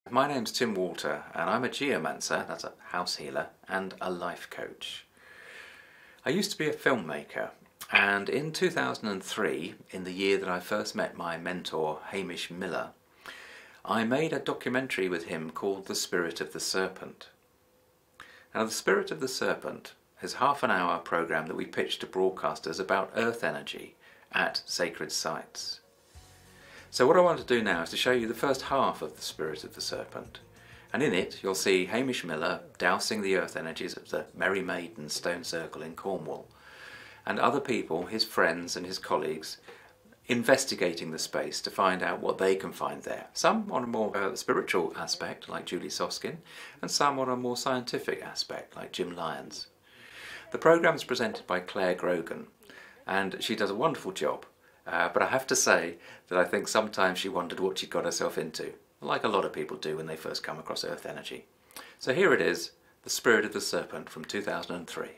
My name's Tim Walter and I'm a geomancer, that's a house healer, and a life coach. I used to be a filmmaker, and in 2003, in the year that I first met my mentor Hamish Miller, I made a documentary with him called The Spirit of the Serpent. Now, The Spirit of the Serpent is a half-an-hour programme that we pitched to broadcasters about earth energy at sacred sites. So what I want to do now is to show you the first half of The Spirit of the Serpent, and in it you'll see Hamish Miller dousing the earth energies at the Merry Maidens stone circle in Cornwall, and other people, his friends and his colleagues, investigating the space to find out what they can find there. Some on a more spiritual aspect, like Julie Soskin, and some on a more scientific aspect, like Jim Lyons. The programme is presented by Claire Grogan, and she does a wonderful job. But I have to say that I think sometimes she wondered what she'd got herself into, like a lot of people do when they first come across earth energy. So here it is, The Spirit of the Serpent from 2003.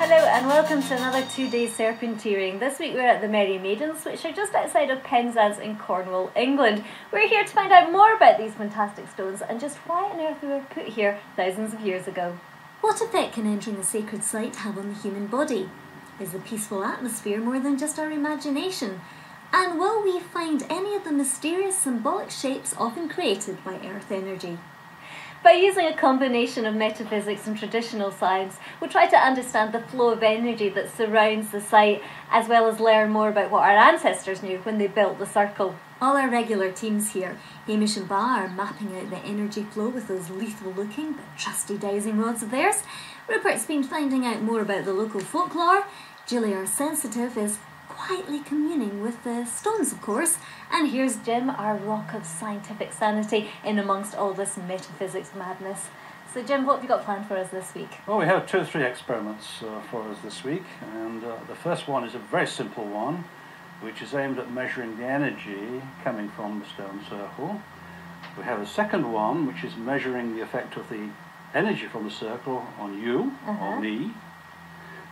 Hello and welcome to another 2-day serpenteering. This week we're at the Merry Maidens, which are just outside of Penzance in Cornwall, England. We're here to find out more about these fantastic stones and just why on earth they were put here thousands of years ago. What effect can entering a sacred site have on the human body? Is the peaceful atmosphere more than just our imagination? And will we find any of the mysterious symbolic shapes often created by earth energy? By using a combination of metaphysics and traditional science, we'll try to understand the flow of energy that surrounds the site, as well as learn more about what our ancestors knew when they built the circle. All our regular teams here, Hamish and Ba, are mapping out the energy flow with those lethal-looking but trusty dowsing rods of theirs. Rupert's been finding out more about the local folklore. Julie, our sensitive, is quietly communing with the stones, of course. And here's Jim, our rock of scientific sanity, in amongst all this metaphysics madness. So Jim, what have you got planned for us this week? Well, we have 2 or 3 experiments for us this week, and the first one is a very simple one, which is aimed at measuring the energy coming from the stone circle. We have a second one, which is measuring the effect of the energy from the circle on you, or me.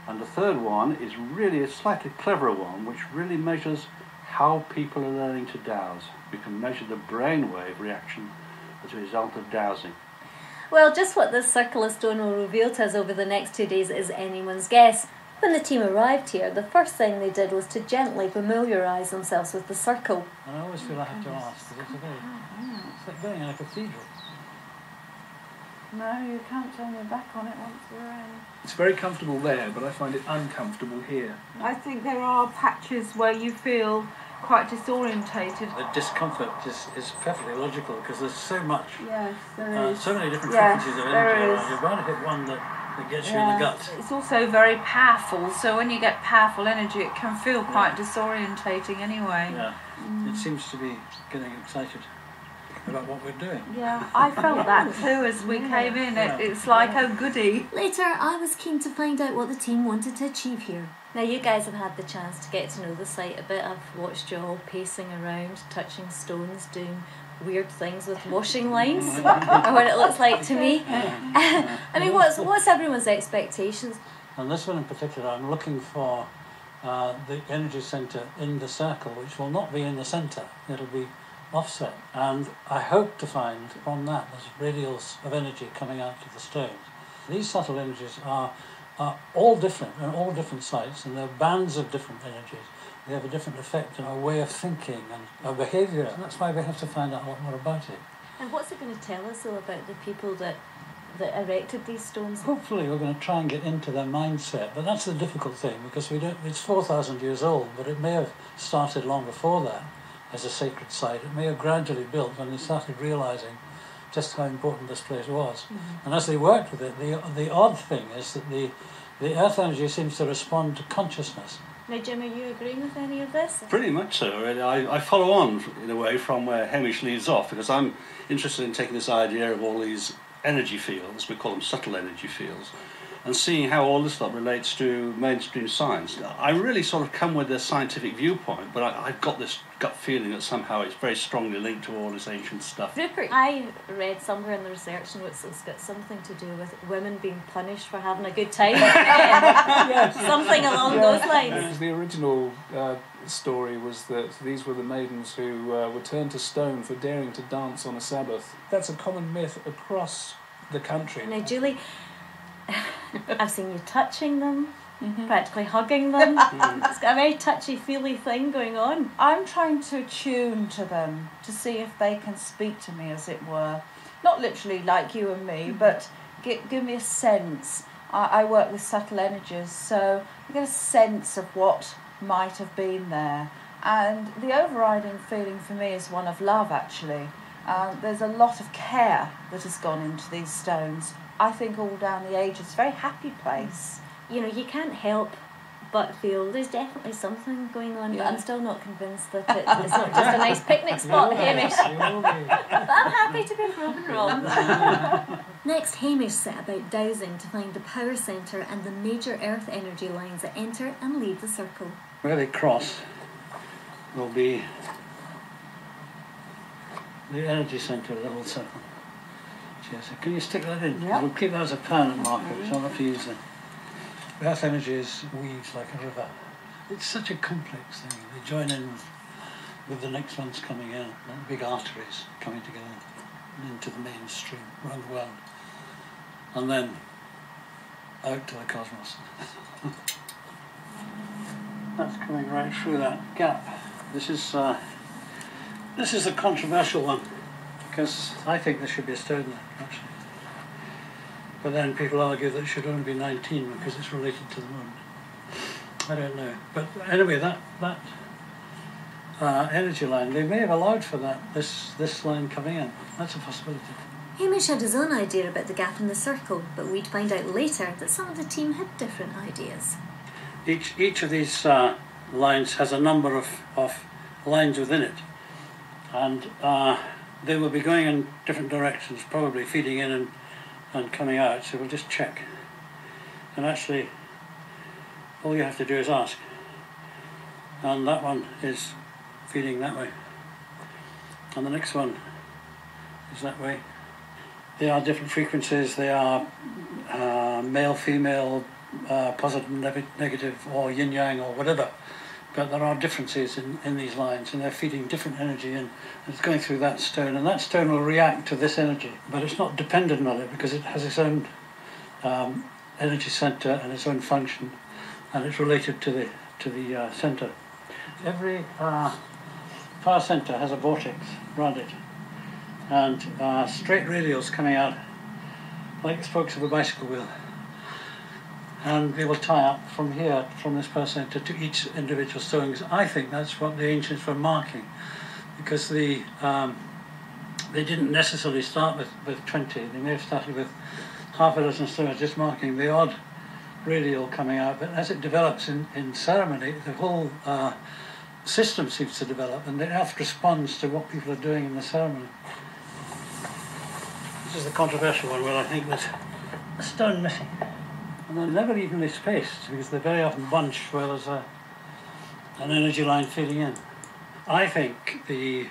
And the third one is really a slightly cleverer one, which really measures how people are learning to dowse. We can measure the brainwave reaction as a result of dowsing. Well, just what this circle of stone will reveal to us over the next 2 days is anyone's guess. When the team arrived here, the first thing they did was to gently familiarise themselves with the circle. And I always feel I have to ask, because it's like going in a cathedral. No, you can't turn your back on it once you're in. It's very comfortable there, but I find it uncomfortable here. I think there are patches where you feel quite disorientated. The discomfort is perfectly logical, because there's so much, Yes, there is. so many different Yes, frequencies of there energy is. around. You're bound to hit one that gets you in the gut. It's also very powerful, so when you get powerful energy it can feel quite disorientating anyway. Yeah, it seems to be getting excited about what we're doing. Yeah, I felt that too as we came in. It's like, oh goody. Later, I was keen to find out what the team wanted to achieve here. Now you guys have had the chance to get to know the site a bit. I've watched you all pacing around, touching stones, doing weird things with washing lines, or what it looks like to me. I mean, what's everyone's expectations? And this one in particular, I'm looking for the energy centre in the circle, which will not be in the centre. It'll be offset, and I hope to find on that there's radials of energy coming out of the stones. These subtle energies are all different in all different sites, and they're bands of different energies. They have a different effect on our way of thinking and our behaviour, and that's why we have to find out a lot more about it. And what's it going to tell us though about the people that erected these stones? Hopefully we're going to try and get into their mindset, but that's the difficult thing, because it's 4,000 years old, but it may have started long before that as a sacred site. It may have gradually built when they started realising just how important this place was. And as they worked with it, the odd thing is that the earth energy seems to respond to consciousness. Now, Jim, are you agreeing with any of this? Pretty much so. Really. I follow on, in a way, from where Hamish leads off, because I'm interested in taking this idea of all these energy fields, we call them subtle energy fields, and seeing how all this stuff relates to mainstream science. I really sort of come with a scientific viewpoint, but I've got this gut feeling that somehow it's very strongly linked to all this ancient stuff. Rupert, I read somewhere in the research notes it's got something to do with women being punished for having a good time. Something along those lines. The original story was that these were the maidens who were turned to stone for daring to dance on a Sabbath. That's a common myth across the country. Now, Julie, I've seen you touching them, practically hugging them. It's got a very touchy-feely thing going on. I'm trying to attune to them to see if they can speak to me, as it were. Not literally like you and me, but give me a sense. I work with subtle energies, so I get a sense of what might have been there. And the overriding feeling for me is one of love, actually. There's a lot of care that has gone into these stones. I think all down the ages, it's a very happy place. You know, you can't help but feel there's definitely something going on, but I'm still not convinced that it's not just a nice picnic spot, Hamish. But I'm happy to be proven wrong. Next, Hamish set about dowsing to find the power centre and the major earth energy lines that enter and leave the circle. Where they cross will be the energy centre of the whole circle. So can you stick that in? Yep. We'll keep that as a permanent marker, so I'll have to use it. Earth energy is weaves like a river. It's such a complex thing. They join in with the next ones coming in, like big arteries coming together into the mainstream around the world, and then out to the cosmos. That's coming right through that gap. This is a controversial one, because I think there should be a stone there, actually. But then people argue that it should only be 19 because it's related to the moon. I don't know. But anyway, that energy line, they may have allowed for that, this line coming in. That's a possibility. Hamish had his own idea about the gap in the circle, but we'd find out later that some of the team had different ideas. Each of these lines has a number of lines within it. And they will be going in different directions, probably feeding in and coming out, so we'll just check. And actually, all you have to do is ask. And that one is feeding that way. And the next one is that way. They are different frequencies, they are male, female, positive, negative, or yin-yang, or whatever. But there are differences in these lines, and they're feeding different energy in. And it's going through that stone, and that stone will react to this energy. But it's not dependent on it, because it has its own energy centre and its own function, and it's related to the centre. Every power centre has a vortex around it, and straight radials coming out like the spokes of a bicycle wheel. And they will tie up from here, from this power centre, to each individual stone. I think that's what the ancients were marking, because they didn't necessarily start with 20. They may have started with half a dozen stones, just marking the odd radial coming out. But as it develops in ceremony, the whole system seems to develop, and the earth responds to what people are doing in the ceremony. This is the controversial one, where I think there's a stone missing. And they're never evenly spaced, because they're very often bunched where there's an energy line feeding in. I think the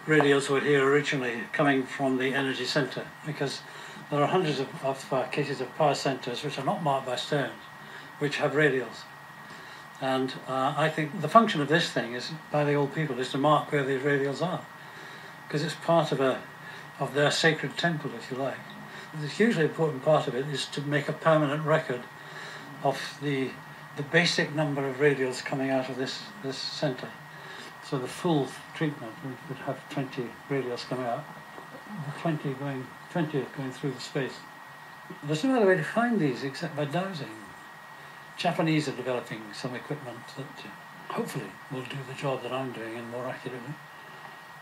radials were here originally coming from the energy centre, because there are hundreds of cases of power centres which are not marked by stones, which have radials. And I think the function of this thing is, by the old people, is to mark where these radials are, because it's part of their sacred temple, if you like. The hugely important part of it is to make a permanent record of the basic number of radials coming out of this centre. So the full treatment would have 20 radials coming out, 20 going through the space. There's no other way to find these except by dowsing. Japanese are developing some equipment that hopefully will do the job that I'm doing and more accurately.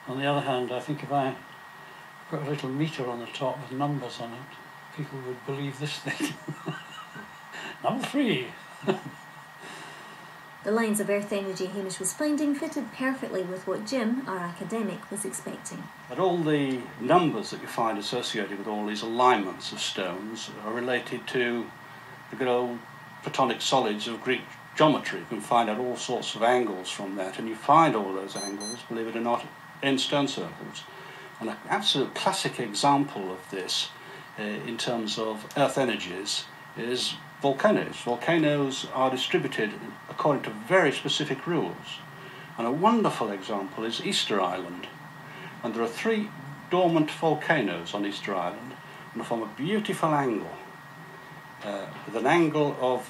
On the other hand, I think if I put a little meter on the top with numbers on it, people would believe this thing. Number 3. The lines of earth energy Hamish was finding fitted perfectly with what Jim, our academic, was expecting. But all the numbers that you find associated with all these alignments of stones are related to the good old platonic solids of Greek geometry. You can find out all sorts of angles from that, and you find all those angles, believe it or not, in stone circles. And an absolute classic example of this in terms of earth energies is volcanoes. Volcanoes are distributed according to very specific rules. And a wonderful example is Easter Island. And there are 3 dormant volcanoes on Easter Island, and they form a beautiful angle, with an angle of,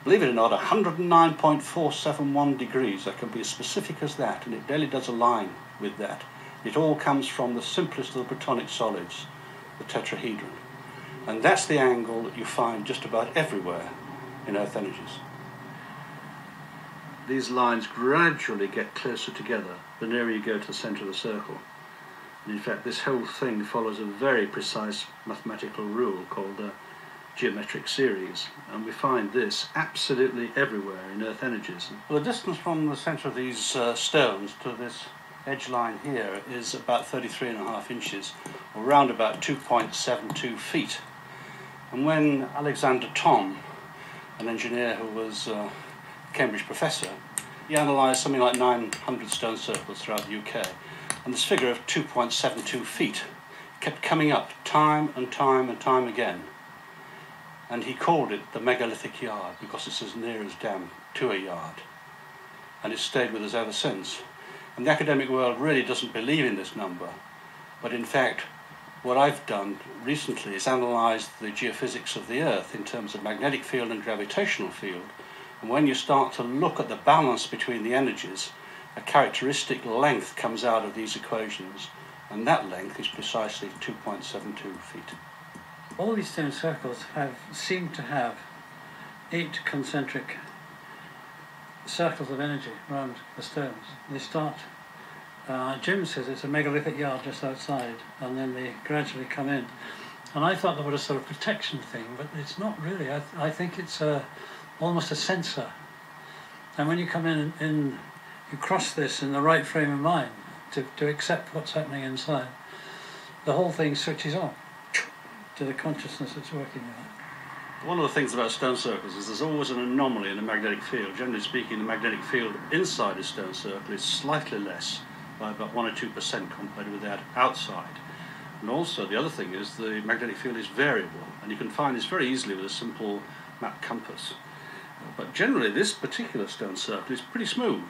believe it or not, 109.471 degrees. That can be as specific as that, and it really does align with that. It all comes from the simplest of the platonic solids, the tetrahedron. And that's the angle that you find just about everywhere in earth energies. These lines gradually get closer together the nearer you go to the centre of the circle. And in fact, this whole thing follows a very precise mathematical rule called the geometric series, and we find this absolutely everywhere in earth energies. Well, the distance from the centre of these stones to this edge line here is about 33.5 inches, or around about 2.72 feet. And when Alexander Thom, an engineer who was a Cambridge professor, he analysed something like 900 stone circles throughout the UK, and this figure of 2.72 feet kept coming up time and time and time again. And he called it the megalithic yard because it's as near as damn to a yard. And it's stayed with us ever since. And the academic world really doesn't believe in this number. But in fact, what I've done recently is analysed the geophysics of the Earth in terms of magnetic field and gravitational field. And when you start to look at the balance between the energies, a characteristic length comes out of these equations. And that length is precisely 2.72 feet. All these stone circles seem to have 8 concentric circles of energy around the stones. They start, Jim says it's a megalithic yard just outside, and then they gradually come in. And I thought there was a sort of protection thing, but it's not really. I think it's almost a sensor. And when you come in, you cross this in the right frame of mind to accept what's happening inside, the whole thing switches on to the consciousness it's working with. One of the things about stone circles is there's always an anomaly in the magnetic field. Generally speaking, the magnetic field inside a stone circle is slightly less, by about 1 or 2% compared with that outside. And also the other thing is the magnetic field is variable, and you can find this very easily with a simple map compass. But generally this particular stone circle is pretty smooth.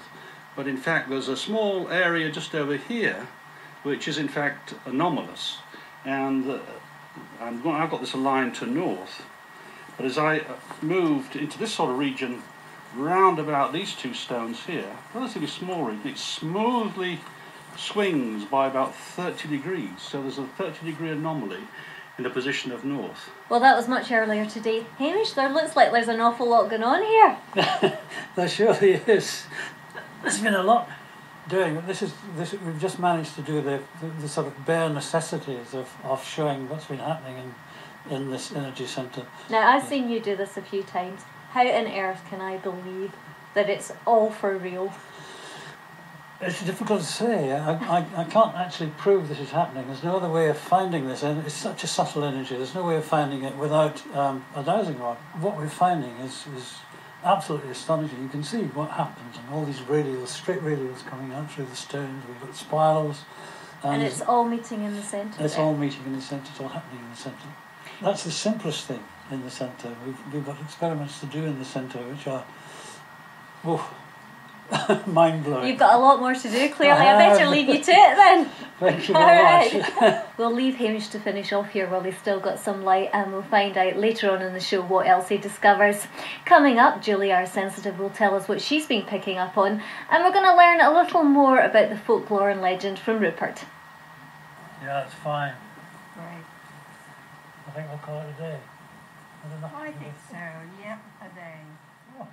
But in fact there's a small area just over here which is in fact anomalous. And I've got this aligned to north. But as I moved into this sort of region, round about these 2 stones here, relatively small region, it smoothly swings by about 30 degrees. So there's a 30-degree anomaly in the position of north. Well, that was much earlier today. Hamish, there looks like there's an awful lot going on here. There surely is. There's been a lot doing, but we've just managed to do the sort of bare necessities of showing what's been happening in this energy centre. Now, I've seen you do this a few times. How on earth can I believe that it's all for real? It's difficult to say. I can't actually prove this is happening. There's no other way of finding this, and it's such a subtle energy. There's no way of finding it without a dowsing rod. What we're finding is absolutely astonishing. You can see what happens, and all these radials, straight radials coming out through the stones. We've got spirals. And it's all meeting in the centre. It's all meeting in the centre. It's all happening in the centre. That's the simplest thing in the centre. We've got experiments to do in the centre which are mind-blowing. You've got a lot more to do, clearly. I better leave you to it then. Thank you very much. We'll leave Hamish to finish off here while he's still got some light, and we'll find out later on in the show what else he discovers. Coming up, Julie, our sensitive, will tell us what she's been picking up on, and we're going to learn a little more about the folklore and legend from Rupert. Yeah, it's fine. Right. I think we'll call it a day. I think so, yep, a day. Oh.